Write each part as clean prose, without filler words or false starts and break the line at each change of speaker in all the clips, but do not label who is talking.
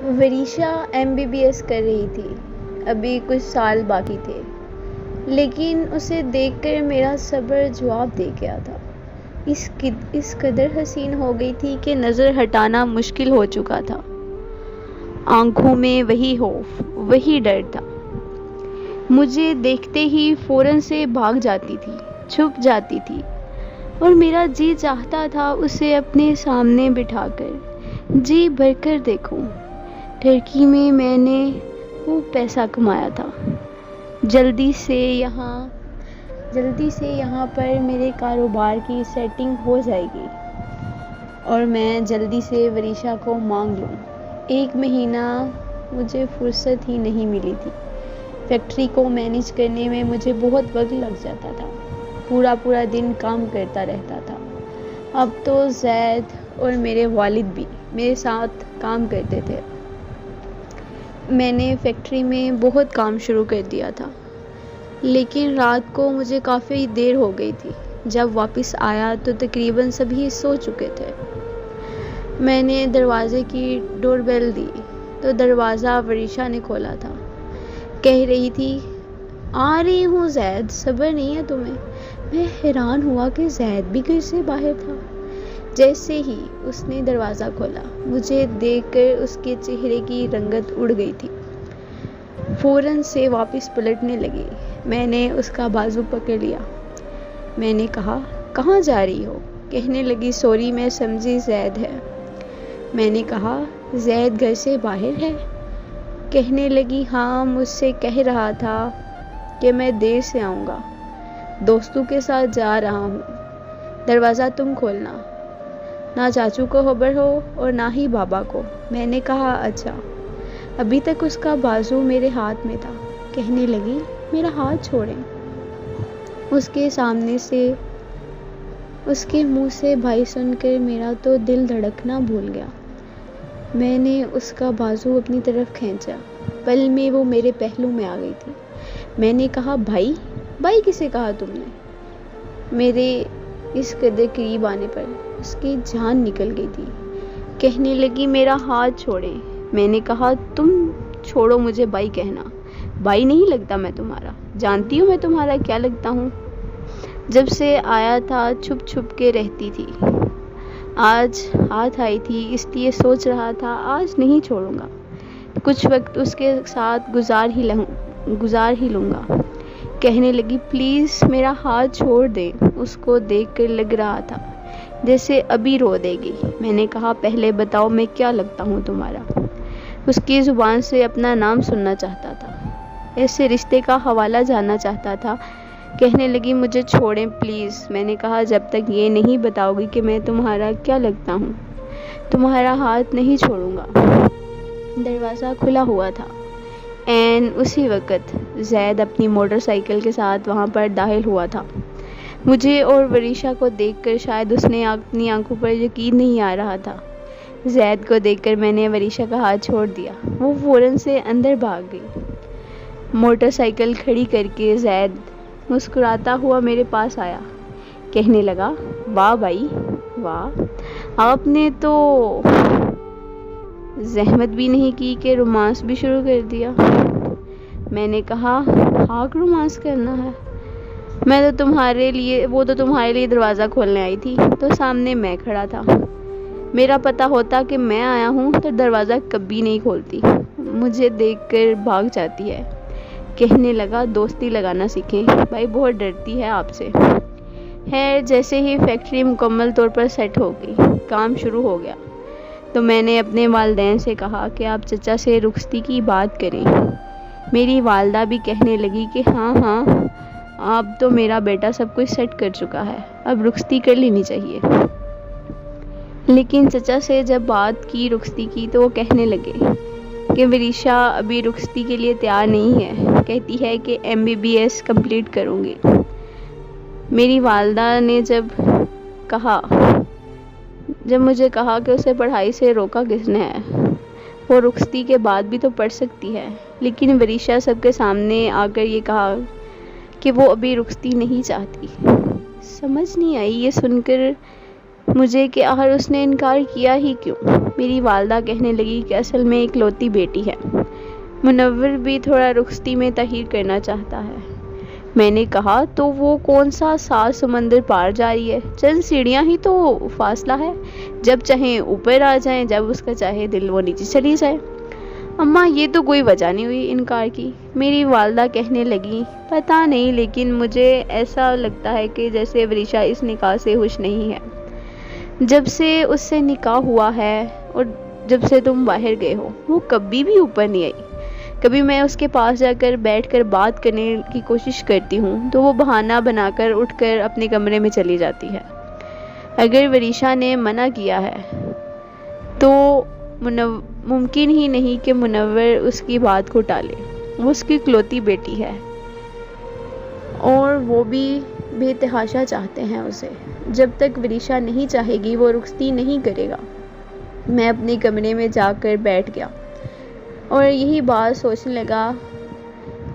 وریشا MBBS کر رہی تھی، ابھی کچھ سال باقی تھے، لیکن اسے دیکھ کر میرا صبر جواب دے گیا تھا۔ اس قدر حسین ہو گئی تھی کہ نظر ہٹانا مشکل ہو چکا تھا۔ آنکھوں میں وہی خوف، وہی ڈر تھا۔ مجھے دیکھتے ہی فوراً سے بھاگ جاتی تھی، چھپ جاتی تھی، اور میرا جی چاہتا تھا اسے اپنے سامنے بٹھا کر جی بھر کر دیکھوں۔ ٹرکی میں نے وہ پیسہ کمایا تھا، جلدی سے یہاں پر میرے کاروبار کی سیٹنگ ہو جائے گی اور میں جلدی سے وریشا کو مانگ لوں۔ 1 مہینہ مجھے فرصت ہی نہیں ملی تھی۔ فیکٹری کو مینیج کرنے میں مجھے بہت وقت لگ جاتا تھا، پورا دن کام کرتا رہتا تھا۔ اب تو زید اور میرے والد بھی میرے ساتھ کام کرتے تھے۔ میں نے فیکٹری میں بہت کام شروع کر دیا تھا، لیکن رات کو مجھے کافی دیر ہو گئی تھی۔ جب واپس آیا تو تقریباً سبھی سو چکے تھے۔ میں نے دروازے کی ڈور بیل دی تو دروازہ وریشا نے کھولا تھا۔ کہہ رہی تھی، آ رہی ہوں زید، صبر نہیں ہے تمہیں؟ میں حیران ہوا کہ زید بھی گھر سے باہر تھا۔ جیسے ہی اس نے دروازہ کھولا، مجھے دیکھ کر اس کے چہرے کی رنگت اڑ گئی تھی۔ فوراً سے واپس پلٹنے لگی۔ میں نے اس کا بازو پکڑ لیا۔ میں نے کہا، کہاں جا رہی ہو؟ کہنے لگی، سوری، میں سمجھی زید ہے۔ میں نے کہا، زید گھر سے باہر ہے؟ کہنے لگی، ہاں، مجھ سے کہہ رہا تھا کہ میں دیر سے آؤں گا، دوستوں کے ساتھ جا رہا ہوں، دروازہ تم کھولنا، نہ چاچو کو خبر ہو اور نہ ہی بابا کو۔ میں نے کہا، اچھا۔ ابھی تک اس کا بازو میرے ہاتھ میں تھا۔ کہنے لگی، میرا ہاتھ چھوڑیں۔ اس کے سامنے سے، اس کے منہ سے بھائی سن کر میرا تو دل دھڑکنا بھول گیا۔ میں نے اس کا بازو اپنی طرف کھینچا، پل میں وہ میرے پہلو میں آ گئی تھی۔ میں نے کہا، بھائی؟ بھائی کسے کہا تم نے؟ میرے اس قدر قریب آنے پر اس کی جان نکل گئی تھی۔ کہنے لگی، میرا ہاتھ چھوڑیں۔ میں نے کہا، تم چھوڑو مجھے بھائی کہنا، بھائی نہیں لگتا میں تمہارا، جانتی ہوں میں تمہارا کیا لگتا ہوں۔ جب سے آیا تھا چھپ چھپ کے رہتی تھی، آج ہاتھ آئی تھی اس لیے سوچ رہا تھا آج نہیں چھوڑوں گا، کچھ وقت اس کے ساتھ گزار ہی لوں گا۔ کہنے لگی، پلیز میرا ہاتھ چھوڑ دیں۔ اس کو دیکھ کر لگ رہا تھا جیسے ابھی رو دے گی۔ میں نے کہا، پہلے بتاؤ میں کیا لگتا ہوں تمہارا؟ اس کی زبان سے اپنا نام سننا چاہتا تھا، ایسے رشتے کا حوالہ جاننا چاہتا تھا۔ کہنے لگی، مجھے چھوڑیں پلیز۔ میں نے کہا، جب تک یہ نہیں بتاؤ گی کہ میں تمہارا کیا لگتا ہوں، تمہارا ہاتھ نہیں چھوڑوں گا۔ دروازہ کھلا ہوا تھا۔ عین اسی وقت زید اپنی موٹر سائیکل کے ساتھ وہاں پر داخل ہوا تھا۔ مجھے اور وریشا کو دیکھ کر شاید اس نے اپنی آنکھوں پر یقین نہیں آ رہا تھا۔ زید کو دیکھ کر میں نے وریشا کا ہاتھ چھوڑ دیا۔ وہ فوراً سے اندر بھاگ گئی۔ موٹر سائیکل کھڑی کر کے زید مسکراتا ہوا میرے پاس آیا۔ کہنے لگا، واہ بھائی واہ، آپ نے تو زحمت بھی نہیں کی کہ رومانس بھی شروع کر دیا۔ میں نے کہا، ہاک رومانس کرنا ہے؟ وہ تو تمہارے لیے دروازہ کھولنے آئی تھی تو سامنے میں کھڑا تھا۔ میرا پتہ ہوتا کہ میں آیا ہوں تو دروازہ کبھی نہیں کھولتی، مجھے دیکھ کر بھاگ جاتی ہے۔ کہنے لگا، دوستی لگانا سیکھیں، بھائی بہت ڈرتی ہے آپ سے۔ خیر، جیسے ہی فیکٹری مکمل طور پر سیٹ ہو گئی، کام شروع ہو گیا، تو میں نے اپنے والدین سے کہا کہ آپ چچا سے رخصتی کی بات کریں۔ میری والدہ بھی کہنے لگی کہ ہاں، اب تو میرا بیٹا سب کچھ سیٹ کر چکا ہے، اب رخصتی کر لینی چاہیے۔ لیکن چچا سے جب بات کی رخصتی کی تو وہ کہنے لگے کہ وریشا ابھی رخصتی کے لیے تیار نہیں ہے، کہتی ہے کہ MBBS کمپلیٹ کروں گی۔ میری والدہ نے جب مجھے کہا کہ اسے پڑھائی سے روکا کس نے ہے، وہ رخصتی کے بعد بھی تو پڑھ سکتی ہے، لیکن وریشا سب کے سامنے آ کر یہ کہا کہ وہ ابھی رخصتی نہیں چاہتی۔ سمجھ نہیں آئی یہ سن کر مجھے کہ آخر اس نے انکار کیا ہی کیوں۔ میری والدہ کہنے لگی کہ اصل میں اکلوتی بیٹی ہے، منور بھی تھوڑا رخصتی میں تاخیر کرنا چاہتا ہے۔ میں نے کہا تو وہ کون سا 7 سمندر پار جا رہی ہے، چند سیڑھیاں ہی تو فاصلہ ہے، جب چاہیں اوپر آ جائیں، جب اس کا چاہے دل وہ نیچے چلی جائے۔ اماں یہ تو کوئی وجہ نہیں ہوئی انکار کی۔ میری والدہ کہنے لگی پتہ نہیں، لیکن مجھے ایسا لگتا ہے کہ جیسے وریشا اس نکاح سے خوش نہیں ہے، جب سے اس سے نکاح ہوا ہے اور جب سے تم باہر گئے ہو وہ کبھی بھی اوپر نہیں آئی۔ کبھی میں اس کے پاس جا کر بیٹھ کر بات کرنے کی کوشش کرتی ہوں تو وہ بہانہ بنا کر اٹھ کر اپنے کمرے میں چلی جاتی ہے۔ اگر وریشا نے منع کیا ہے تو ممکن ہی نہیں کہ منور اس کی بات کو ٹالے۔ وہ اس کی اکلوتی بیٹی ہے اور وہ بھی بے تحاشا چاہتے ہیں اسے۔ جب تک وریشا نہیں چاہے گی وہ رخصتی نہیں کرے گا۔ میں اپنے کمرے میں جا کر بیٹھ گیا اور یہی بات سوچنے لگا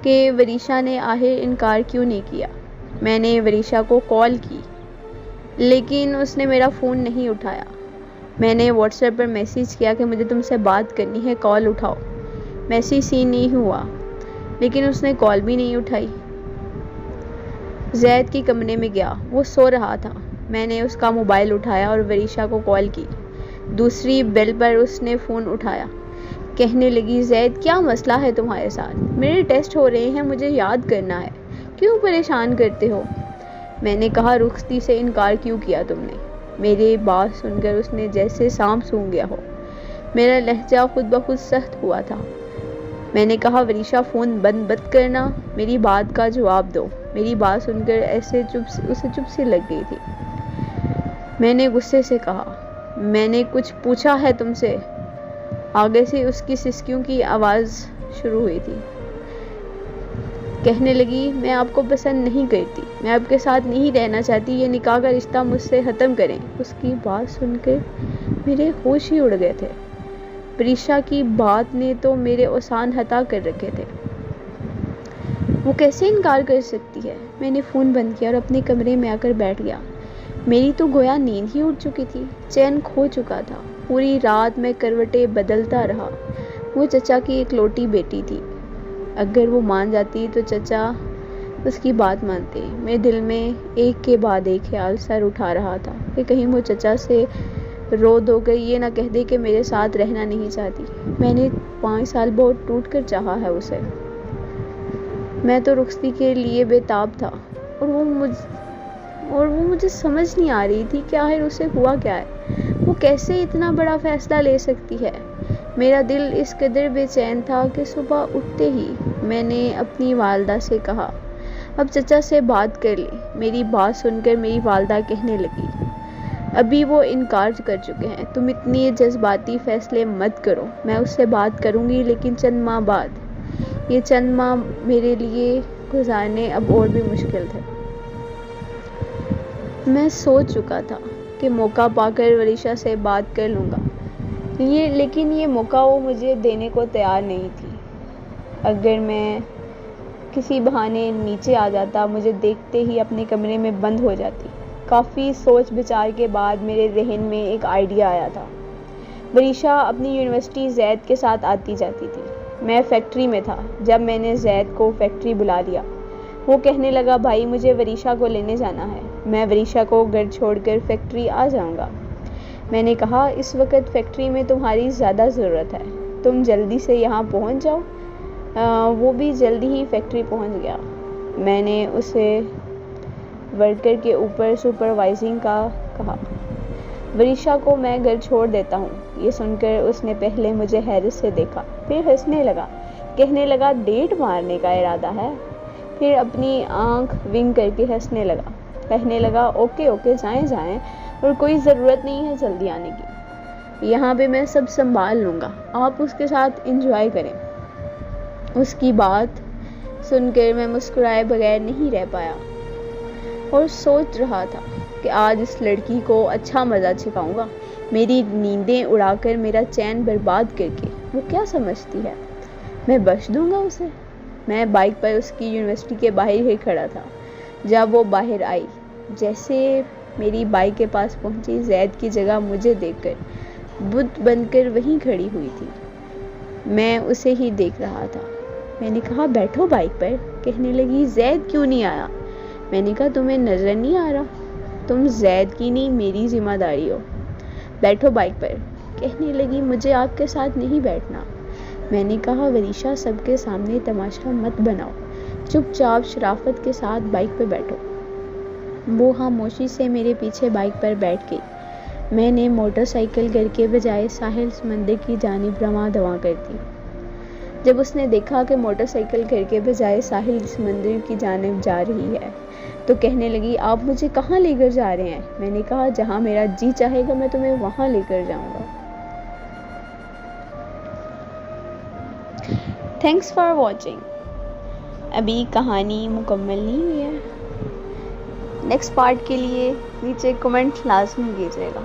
کہ وریشا نے آخر انکار کیوں نہیں کیا۔ میں نے وریشا کو کال کی لیکن اس نے میرا فون نہیں اٹھایا۔ میں نے واٹس ایپ پر میسیج کیا کہ مجھے تم سے بات کرنی ہے، کال اٹھاؤ۔ میسیج سین نہیں ہوا لیکن اس نے کال بھی نہیں اٹھائی۔ زید کے کمرے میں گیا، وہ سو رہا تھا۔ میں نے اس کا موبائل اٹھایا اور وریشا کو کال کی۔ دوسری بیل پر اس نے فون اٹھایا، کہنے لگی زید کیا مسئلہ ہے تمہارے ساتھ؟ میرے ٹیسٹ ہو رہے ہیں، مجھے یاد کرنا ہے، کیوں پریشان کرتے ہو؟ میں نے کہا رخصتی سے انکار کیوں کیا تم نے؟ میری بات سن کر اس نے جیسے سانپ سونگھ گیا ہو۔ میرا لہجہ خود بخود سخت ہوا تھا۔ میں نے کہا وریشا فون بند کرنا، میری بات کا جواب دو۔ میری بات سن کر اسے چپ سی لگ گئی تھی۔ میں نے غصے سے کہا میں نے کچھ پوچھا ہے تم سے؟ آگے سے اس کی سسکیوں کی آواز شروع ہوئی تھی۔ کہنے لگی میں آپ کو پسند نہیں کرتی، میں آپ کے ساتھ نہیں رہنا چاہتی، یہ نکاح کا رشتہ مجھ سے ختم کریں۔ اس کی بات سن کر میرے ہوش ہی اڑ گئے تھے۔ وریشا کی بات نے تو میرے اوسان ہتا کر رکھے تھے۔ وہ کیسے انکار کر سکتی ہے؟ میں نے فون بند کیا اور اپنے کمرے میں آ کر بیٹھ گیا۔ میری تو گویا نیند ہی اٹھ چکی تھی، چین کھو چکا تھا۔ پوری رات میں کروٹیں بدلتا رہا۔ وہ چچا کی اکلوتی بیٹی تھی، اگر وہ مان جاتی تو چچا اس کی بات مانتے۔ میرے دل میں ایک کے بعد ایک خیال سر اٹھا رہا تھا کہ کہیں وہ چچا سے رو دھو کر یہ نہ کہہ دے کہ میرے ساتھ رہنا نہیں چاہتی۔ میں نے 5 سال بہت ٹوٹ کر چاہا ہے اسے۔ میں تو رخصتی کے لیے بے تاب تھا اور وہ مجھے سمجھ نہیں آ رہی تھی کہ آخر اسے ہوا کیا ہے، وہ کیسے اتنا بڑا فیصلہ لے سکتی ہے۔ میرا دل اس قدر بے چین تھا کہ صبح اٹھتے ہی میں نے اپنی والدہ سے کہا اب چچا سے بات کر لیں۔ میری بات سن کر میری والدہ کہنے لگی ابھی وہ انکار کر چکے ہیں، تم اتنی جذباتی فیصلے مت کرو، میں اس سے بات کروں گی لیکن چند ماہ بعد۔ یہ چند ماہ میرے لیے گزارنے اب اور بھی مشکل تھے۔ میں سوچ چکا تھا کہ موقع پا کر وریشا سے بات کر لوں گا، لیکن یہ موقع وہ مجھے دینے کو تیار نہیں تھی۔ اگر میں کسی بہانے نیچے آ جاتا، مجھے دیکھتے ہی اپنے کمرے میں بند ہو جاتی۔ کافی سوچ بچار کے بعد میرے ذہن میں ایک آئیڈیا آیا تھا۔ وریشا اپنی یونیورسٹی زید کے ساتھ آتی جاتی تھی، میں فیکٹری میں تھا۔ جب میں نے زید کو فیکٹری بلا لیا، وہ کہنے لگا بھائی مجھے وریشا کو لینے جانا ہے، میں وریشا کو گھر چھوڑ کر فیکٹری آ جاؤں گا۔ میں نے کہا اس وقت فیکٹری میں تمہاری زیادہ ضرورت ہے، تم جلدی سے یہاں پہنچ جاؤ۔ وہ بھی جلدی ہی فیکٹری پہنچ گیا۔ میں نے اسے ورکر کے اوپر سپروائزنگ کا کہا وریشا کو میں گھر چھوڑ دیتا ہوں۔ یہ سن کر اس نے پہلے مجھے حیرت سے دیکھا، پھر ہنسنے لگا، کہنے لگا ڈیٹ مارنے کا ارادہ ہے؟ پھر اپنی آنکھ ونگ کر کے ہنسنے لگا، کہنے لگا اوکے جائیں اور کوئی ضرورت نہیں ہے جلدی آنے کی، یہاں پہ میں سب سنبھال لوں گا، آپ اس کے ساتھ انجوائے کریں۔ اس کی بات سن کر میں مسکرائے بغیر نہیں رہ پایا اور سوچ رہا تھا کہ آج اس لڑکی کو اچھا مزہ چکھاؤں گا، میری نیندیں اڑا کر میرا چین برباد کر کے وہ کیا سمجھتی ہے، میں بخش دوں گا اسے۔ میں بائک پر اس کی یونیورسٹی کے باہر ہی کھڑا تھا۔ جب وہ باہر آئی، جیسے میری بائک کے پاس پہنچی، زید کی جگہ مجھے دیکھ کر بت بن کر وہیں کھڑی ہوئی تھی. میں اسے ہی دیکھ رہا تھا. میں نے کہا بیٹھو بائک پر. کہنے لگی زید کیوں نہیں آیا؟ میں نے کہا تمہیں نظر نہیں آ رہا؟ تم زید کی نہیں میری ذمہ داری ہو. بیٹھو بائک پر. کہنے لگی مجھے آپ کے ساتھ نہیں بیٹھنا. میں نے کہا وریشا سب کے سامنے تماشا مت بناؤ، چپ چاپ شرافت کے ساتھ بائک پہ بیٹھو. وہ خاموشی سے میرے پیچھے بائک پر بیٹھ گئی. میں نے موٹر سائیکل گھر کے بجائے ساحل سمندر کی جانب رواں دواں کر دی. جب اس نے دیکھا کہ موٹر سائیکل گھر کے بجائے ساحل سمندر کی جانب جا رہی ہے تو کہنے لگی آپ مجھے کہاں لے کر جا رہے ہیں؟ میں نے کہا جہاں میرا جی چاہے گا میں تمہیں وہاں لے کر جاؤں گا. Thanks for watching. ابھی کہانی مکمل نہیں ہوئی ہے. نیکسٹ پارٹ کے لیے نیچے کمنٹ لازمی کیجیے گا.